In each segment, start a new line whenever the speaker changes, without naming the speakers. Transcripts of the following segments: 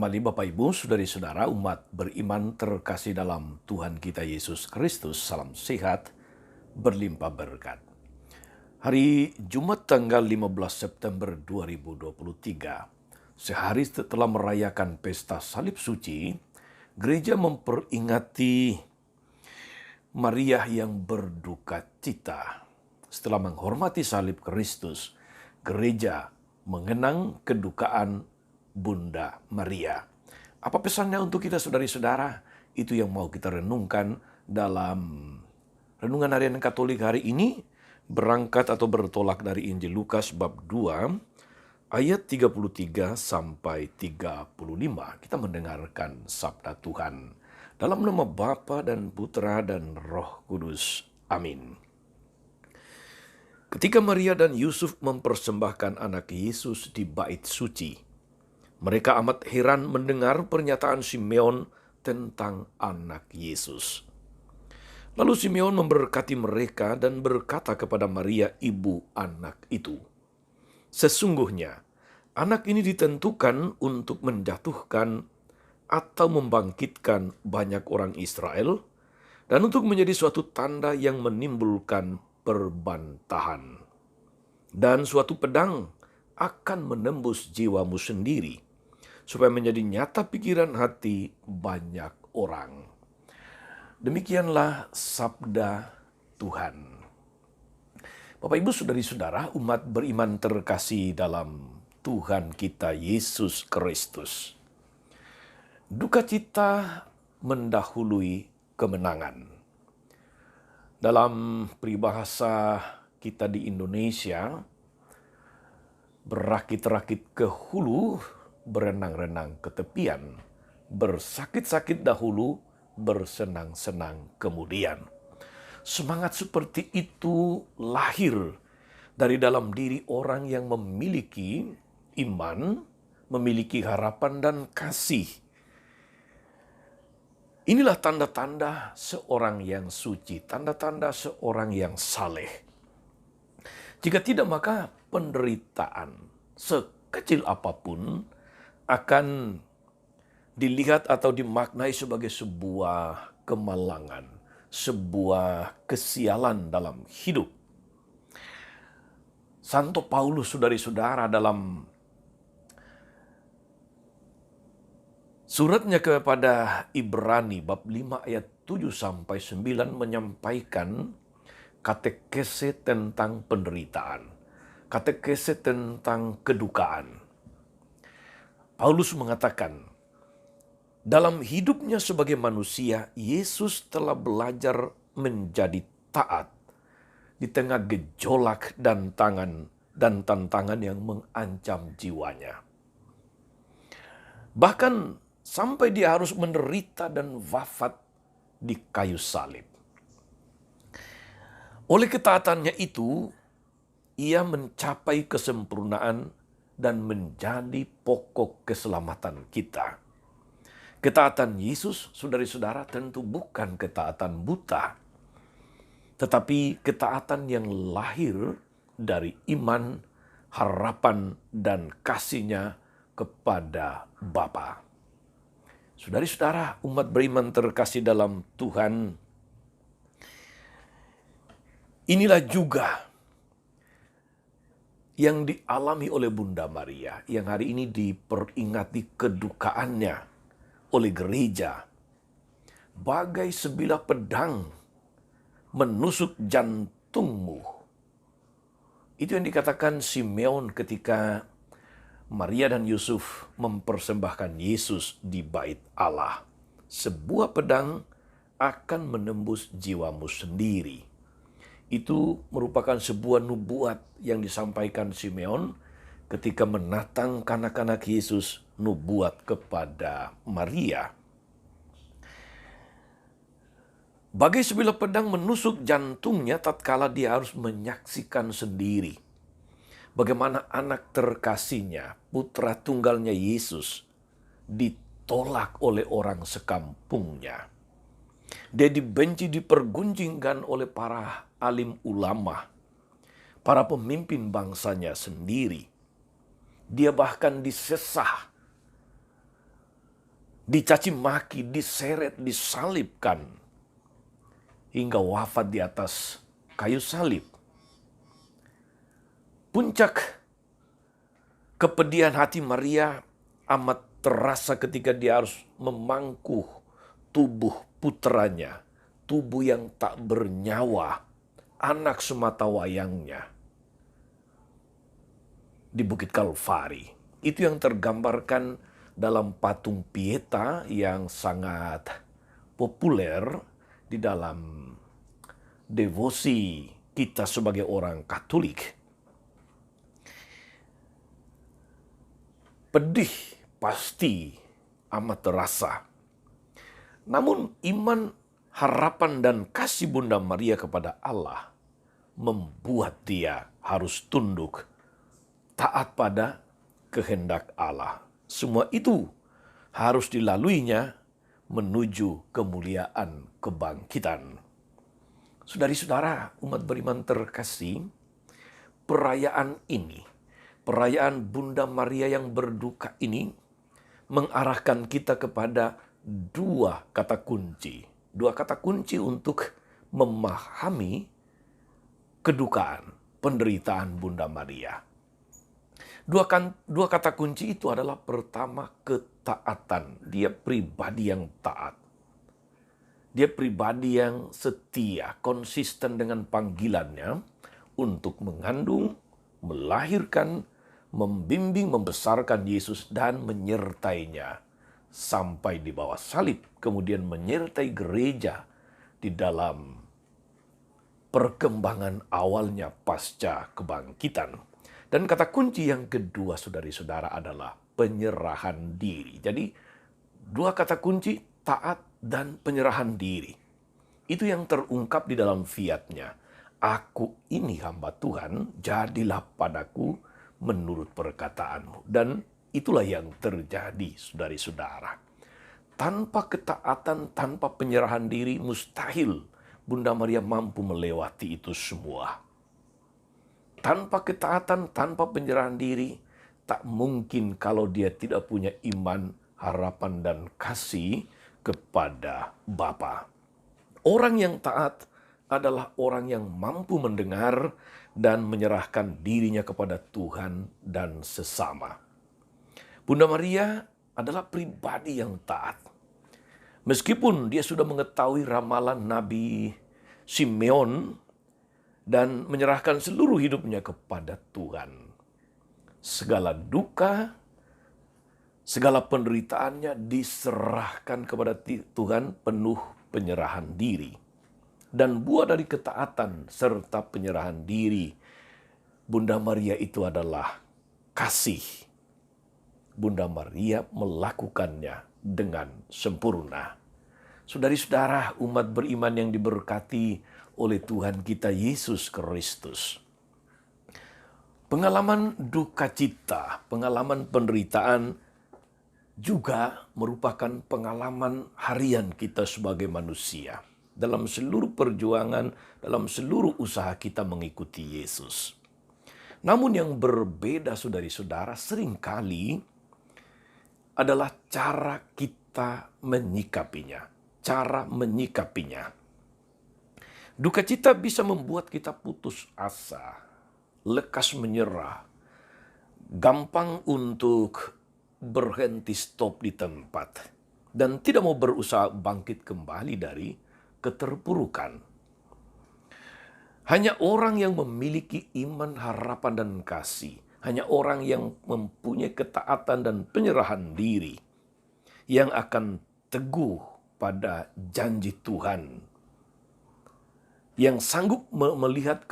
kembali Bapak Ibu, saudari-saudara umat beriman terkasih dalam Tuhan kita Yesus Kristus. Salam sehat, berlimpah berkat. Hari Jumat tanggal 15 September 2023, sehari setelah merayakan pesta salib suci, gereja memperingati Maria yang berduka cita. Setelah menghormati salib Kristus, gereja mengenang kedukaan Bunda Maria. Apa pesannya untuk kita saudari-saudara? Itu yang mau kita renungkan dalam Renungan Harian Katolik hari ini, berangkat atau bertolak dari Injil Lukas bab 2 ayat 33 sampai 35. Kita mendengarkan sabda Tuhan. Dalam nama Bapa dan Putra dan Roh Kudus. Amin. Ketika Maria dan Yusuf mempersembahkan anak Yesus di bait suci, mereka amat heran mendengar pernyataan Simeon tentang anak Yesus. Lalu Simeon memberkati mereka dan berkata kepada Maria, ibu anak itu, "Sesungguhnya anak ini ditentukan untuk menjatuhkan atau membangkitkan banyak orang Israel dan untuk menjadi suatu tanda yang menimbulkan perbantahan. Dan suatu pedang akan menembus jiwamu sendiri, supaya menjadi nyata pikiran hati banyak orang." Demikianlah sabda Tuhan. Bapak Ibu saudari-saudara, umat beriman terkasih dalam Tuhan kita Yesus Kristus. Duka cita mendahului kemenangan. Dalam peribahasa kita di Indonesia, berakit-rakit ke hulu, berenang-renang ke tepian, bersakit-sakit dahulu, bersenang-senang kemudian. Semangat seperti itu lahir dari dalam diri orang yang memiliki iman, memiliki harapan dan kasih. Inilah tanda-tanda seorang yang suci, tanda-tanda seorang yang saleh. Jika tidak, maka penderitaan sekecil apapun akan dilihat atau dimaknai sebagai sebuah kemalangan, sebuah kesialan dalam hidup. Santo Paulus, saudari-saudara, dalam suratnya kepada Ibrani bab 5 ayat 7 sampai 9 menyampaikan katekese tentang penderitaan, katekese tentang kedukaan. Paulus mengatakan, dalam hidupnya sebagai manusia, Yesus telah belajar menjadi taat di tengah gejolak dan tantangan yang mengancam jiwanya. Bahkan sampai dia harus menderita dan wafat di kayu salib. Oleh ketaatannya itu, ia mencapai kesempurnaan dan menjadi pokok keselamatan kita. Ketaatan Yesus, saudari-saudara, tentu bukan ketaatan buta, tetapi ketaatan yang lahir dari iman, harapan, dan kasihnya kepada Bapa. Saudari-saudara, umat beriman terkasih dalam Tuhan, inilah juga yang dialami oleh Bunda Maria, yang hari ini diperingati kedukaannya oleh gereja. Bagai sebilah pedang menusuk jantungmu. Itu yang dikatakan Simeon ketika Maria dan Yusuf mempersembahkan Yesus di bait Allah. Sebuah pedang akan menembus jiwamu sendiri. Itu merupakan sebuah nubuat yang disampaikan Simeon ketika menatang kanak-kanak Yesus, nubuat kepada Maria. Bagai sebilah pedang menusuk jantungnya tatkala dia harus menyaksikan sendiri bagaimana anak terkasihnya, putra tunggalnya Yesus, ditolak oleh orang sekampungnya. Dia dibenci, dipergunjingkan oleh para alim ulama, para pemimpin bangsanya sendiri. Dia bahkan disesah dicaci maki, diseret, disalibkan, hingga wafat di atas kayu salib. Puncak kepedihan hati Maria amat terasa ketika dia harus memangku tubuh putranya, tubuh yang tak bernyawa, anak semata wayangnya, di Bukit Kalvari. Itu yang tergambarkan dalam patung Pieta yang sangat populer di dalam devosi kita sebagai orang Katolik. Pedih pasti amat terasa. Namun iman, harapan, dan kasih Bunda Maria kepada Allah membuat dia harus tunduk, taat pada kehendak Allah. Semua itu harus dilaluinya menuju kemuliaan kebangkitan. Saudari-saudara, umat beriman terkasih, perayaan ini, perayaan Bunda Maria yang berduka ini mengarahkan kita kepada dua kata kunci. Dua kata kunci untuk memahami kedukaan, penderitaan Bunda Maria. Dua kata kunci itu adalah pertama, ketaatan. Dia pribadi yang taat. Dia pribadi yang setia, konsisten dengan panggilannya untuk mengandung, melahirkan, membimbing, membesarkan Yesus dan menyertainya sampai di bawah salib, kemudian menyertai gereja di dalam perkembangan awalnya pasca kebangkitan. Dan kata kunci yang kedua, saudari-saudara, adalah penyerahan diri. Jadi dua kata kunci, taat dan penyerahan diri. Itu yang terungkap di dalam fiat-Nya. Aku ini hamba Tuhan, jadilah padaku menurut perkataanmu. Dan itulah yang terjadi, saudari-saudara. Tanpa ketaatan, tanpa penyerahan diri, mustahil Bunda Maria mampu melewati itu semua. Tanpa ketaatan, tanpa penyerahan diri, tak mungkin kalau dia tidak punya iman, harapan, dan kasih kepada Bapa. Orang yang taat adalah orang yang mampu mendengar dan menyerahkan dirinya kepada Tuhan dan sesama. Bunda Maria adalah pribadi yang taat. Meskipun dia sudah mengetahui ramalan Nabi Simeon dan menyerahkan seluruh hidupnya kepada Tuhan. Segala duka, segala penderitaannya diserahkan kepada Tuhan, penuh penyerahan diri. Dan buah dari ketaatan serta penyerahan diri Bunda Maria itu adalah kasih. Bunda Maria melakukannya dengan sempurna. Saudari-saudara, umat beriman yang diberkati oleh Tuhan kita Yesus Kristus. Pengalaman duka cita, pengalaman penderitaan juga merupakan pengalaman harian kita sebagai manusia. Dalam seluruh perjuangan, dalam seluruh usaha kita mengikuti Yesus. Namun yang berbeda, saudari-saudara, seringkali adalah cara kita menyikapinya. Cara menyikapinya. Duka cita bisa membuat kita putus asa, lekas menyerah, gampang untuk berhenti stop di tempat, dan tidak mau berusaha bangkit kembali dari keterpurukan. Hanya orang yang memiliki iman, harapan, dan kasih, hanya orang yang mempunyai ketaatan dan penyerahan diri, yang akan teguh pada janji Tuhan, yang sanggup melihat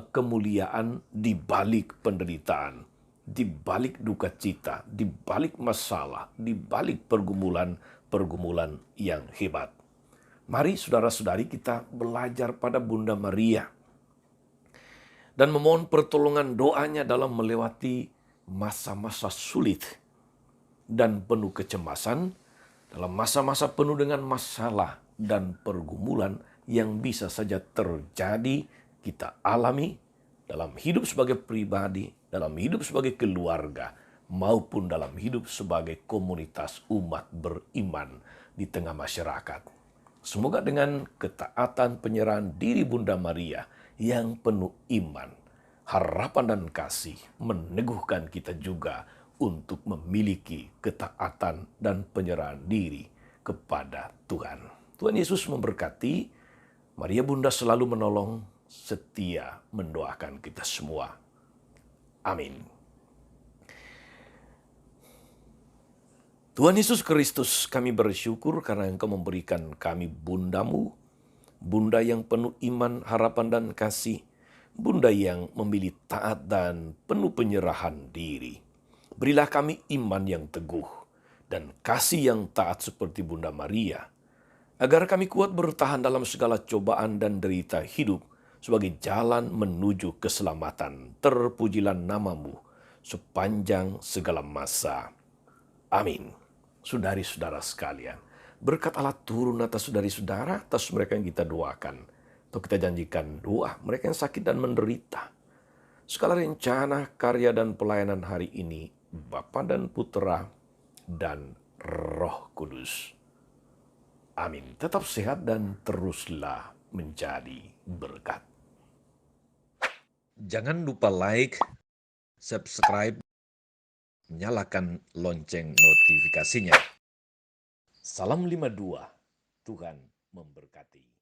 kemuliaan di balik penderitaan, di balik duka cita, di balik masalah, di balik pergumulan yang hebat. Mari saudara-saudari kita belajar pada Bunda Maria dan memohon pertolongan doanya dalam melewati masa-masa sulit dan penuh kecemasan, dalam masa-masa penuh dengan masalah dan pergumulan yang bisa saja terjadi, kita alami dalam hidup sebagai pribadi, dalam hidup sebagai keluarga, maupun dalam hidup sebagai komunitas umat beriman di tengah masyarakat. Semoga dengan ketaatan penyerahan diri Bunda Maria yang penuh iman, harapan dan kasih meneguhkan kita juga untuk memiliki ketaatan dan penyerahan diri kepada Tuhan. Tuhan Yesus memberkati. Maria Bunda selalu menolong, setia mendoakan kita semua. Amin. Tuhan Yesus Kristus, kami bersyukur karena Engkau memberikan kami Bundamu, Bunda yang penuh iman, harapan, dan kasih, Bunda yang memilih taat dan penuh penyerahan diri. Berilah kami iman yang teguh dan kasih yang taat seperti Bunda Maria, agar kami kuat bertahan dalam segala cobaan dan derita hidup sebagai jalan menuju keselamatan. Terpujilah namamu sepanjang segala masa. Amin. Saudari-saudara sekalian, berkat Allah turun atas saudari-saudara, atas mereka yang kita doakan. Atau kita janjikan doa mereka yang sakit dan menderita. Segala rencana, karya, dan pelayanan hari ini, Bapa dan Putra dan Roh Kudus. Amin. Tetap sehat dan teruslah menjadi berkat. Jangan lupa like, subscribe, nyalakan lonceng notifikasinya. Salam 52, Tuhan memberkati.